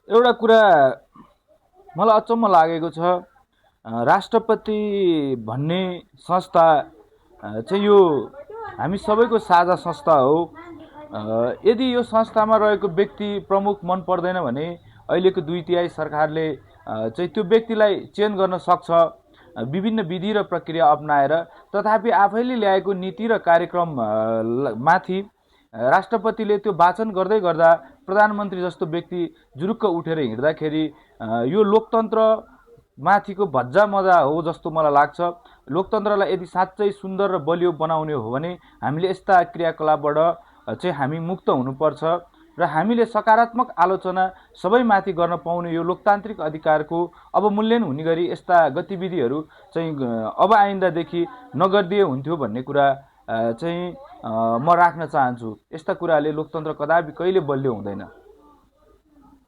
एउटा कुरा मलाई अचम्म लागेको छ, राष्ट्रपति भन्ने संस्था चाहिँ यो हामी सबैको साझा संस्था हो। यदि यो संस्थामा रहेको व्यक्ति प्रमुख मन पर्दैन भने अहिलेको 2/3 सरकारले चाहिँ त्यो व्यक्तिलाई चेन्ज गर्न सक्छ विभिन्न विधि र प्रक्रिया अपनाएर। तथापि आफैले ल्याएको नीति र कार्यक्रम माथि राष्ट्रपतिले त्यो वाचन गर्दै गर्दा प्रधानमन्त्री जस्तो व्यक्ति जुरुक्क उठेर हिँड्दाखेरि यो लोकतन्त्र माथिको भज्जा मजा हो जस्तो मलाई लाग्छ। लोकतन्त्रलाई यदि साँच्चै सुन्दर र बलियो बनाउने हो भने हामीले यस्ता क्रियाकलापबाट चाहिँ हामी मुक्त हुनुपर्छ र हामीले सकारात्मक आलोचना सबैमाथि गर्न पाउने यो लोकतान्त्रिक अधिकारको अवमूल्यन हुने गरी यस्ता गतिविधिहरू चाहिँ अब आइन्दादेखि नगरिदिए हुन्थ्यो भन्ने कुरा चाहिँ म राख्न चाहन्छु। यस्ता कुराले लोकतन्त्र कदापि कहिले बलियो हुँदैन।